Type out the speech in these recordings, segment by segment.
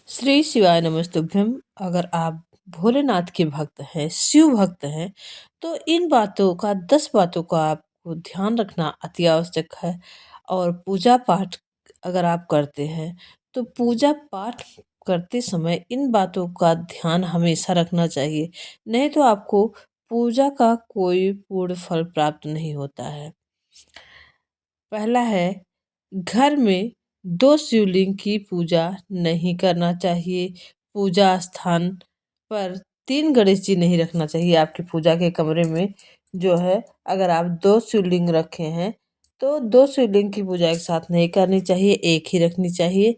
श्री शिवाय नमस्तुभ्यम। अगर आप भोलेनाथ के भक्त हैं, शिव भक्त हैं, तो इन बातों का 10 बातों का आपको ध्यान रखना अति आवश्यक है। और पूजा पाठ अगर आप करते हैं तो पूजा पाठ करते समय इन बातों का ध्यान हमेशा रखना चाहिए, नहीं तो आपको पूजा का कोई पूर्ण फल प्राप्त नहीं होता है। पहला है, घर में 2 शिवलिंग की पूजा नहीं करना चाहिए। पूजा स्थान पर 3 गणेश जी नहीं रखना चाहिए। आपकी पूजा के कमरे में जो है, अगर आप 2 शिवलिंग रखे हैं तो 2 शिवलिंग की पूजा एक साथ नहीं करनी चाहिए, एक ही रखनी चाहिए।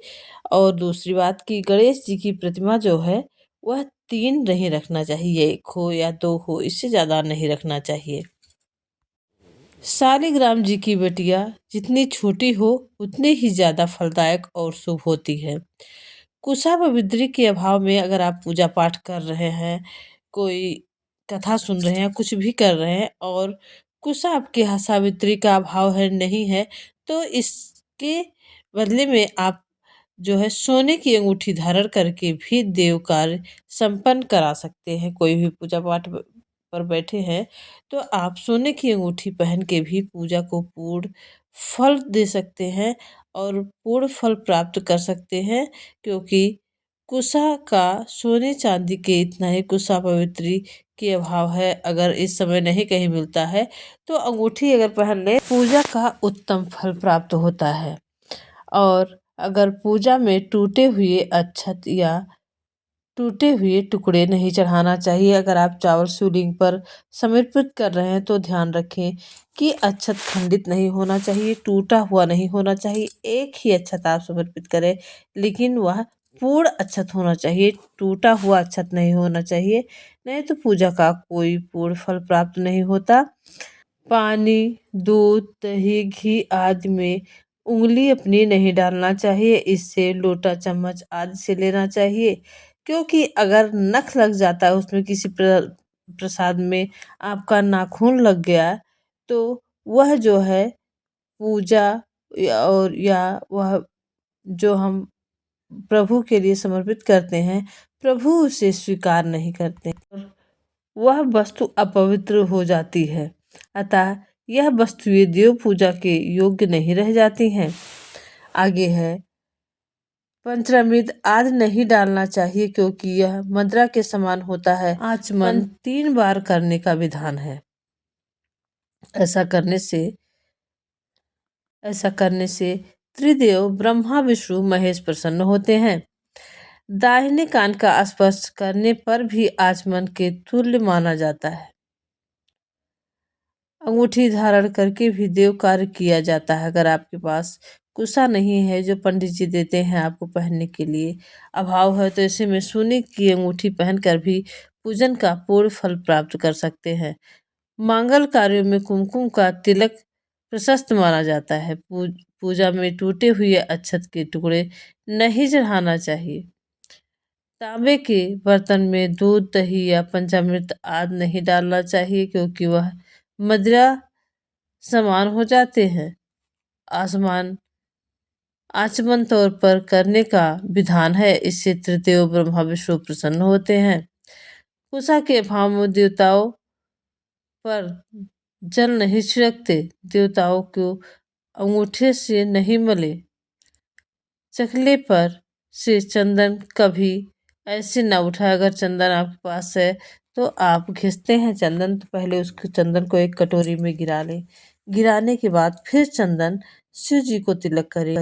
और दूसरी बात कि गणेश जी की प्रतिमा जो है वह 3 नहीं रखना चाहिए, 1 हो या 2 हो, इससे ज़्यादा नहीं रखना चाहिए। शालिग्राम जी की बेटियां जितनी छोटी हो उतनी ही ज़्यादा फलदायक और शुभ होती है। कुशा पवित्री के अभाव में अगर आप पूजा पाठ कर रहे हैं, कोई कथा सुन रहे हैं, कुछ भी कर रहे हैं और कुशा आपके यहाँ सावित्री का अभाव है, नहीं है, तो इसके बदले में आप जो है सोने की अंगूठी धारण करके भी देव कार्य संपन्न करा सकते हैं। कोई भी पूजा पाठ पर बैठे हैं तो आप सोने की अंगूठी पहन के भी पूजा को पूर्ण फल दे सकते हैं और पूर्ण फल प्राप्त कर सकते हैं, क्योंकि कुशा का सोने चांदी के इतना ही कुशा पवित्री के अभाव है। अगर इस समय नहीं कहीं मिलता है तो अंगूठी अगर पहन ले, पूजा का उत्तम फल प्राप्त होता है। और अगर पूजा में टूटे हुए अक्षत या टूटे हुए टुकड़े नहीं चढ़ाना चाहिए। अगर आप चावल शिवलिंग पर समर्पित कर रहे हैं तो ध्यान रखें कि अक्षत खंडित नहीं होना चाहिए, टूटा हुआ नहीं होना चाहिए। एक ही अक्षत आप समर्पित करें, लेकिन वह पूर्ण अक्षत होना चाहिए, टूटा हुआ अक्षत नहीं होना चाहिए, नहीं तो पूजा का कोई पूर्ण फल प्राप्त नहीं होता। पानी, दूध, दही, घी आदि में उंगली अपनी नहीं डालना चाहिए, इससे लोटा चम्मच आदि से लेना चाहिए, क्योंकि अगर नख लग जाता है उसमें किसी प्रसाद में, आपका नाखून लग गया तो वह जो है पूजा या वह जो हम प्रभु के लिए समर्पित करते हैं, प्रभु उसे स्वीकार नहीं करते, वह वस्तु अपवित्र हो जाती है। अतः यह वस्तुएं देव पूजा के योग्य नहीं रह जाती हैं। आगे है, पंचामृत आदि नहीं डालना चाहिए, क्योंकि यह मदिरा के समान होता है। आचमन 3 बार करने का विधान है। ऐसा करने से त्रिदेव ब्रह्मा विष्णु महेश प्रसन्न होते हैं। दाहिने कान का स्पर्श करने पर भी आचमन के तुल्य माना जाता है। अंगूठी धारण करके भी देव कार्य किया जाता है। अगर आपके पास कुशा नहीं है जो पंडित जी देते हैं आपको पहनने के लिए, अभाव है, तो ऐसे में सोने की अंगूठी पहनकर भी पूजन का पूर्ण फल प्राप्त कर सकते हैं। मांगल कार्यों में कुमकुम का तिलक प्रशस्त माना जाता है। पूजा में टूटे हुए अक्षत के टुकड़े नहीं चढ़ाना चाहिए। तांबे के बर्तन में दूध, दही या पंचामृत आदि नहीं डालना चाहिए, क्योंकि वह मदिरा समान हो जाते हैं। आचमन तौर पर करने का विधान है, इससे त्रिदेव ब्रह्मा विष्णु प्रसन्न होते हैं। कुशा के भाव में देवताओं पर जल नहीं छिड़कते, देवताओं को अंगूठे से नहीं मले। चकले पर से चंदन कभी ऐसे ना उठाए। अगर चंदन आपके पास है तो आप घिसते हैं चंदन, तो पहले उसको चंदन को एक कटोरी में गिरा लें। गिराने के बाद फिर चंदन शिव जी को तिलक करें।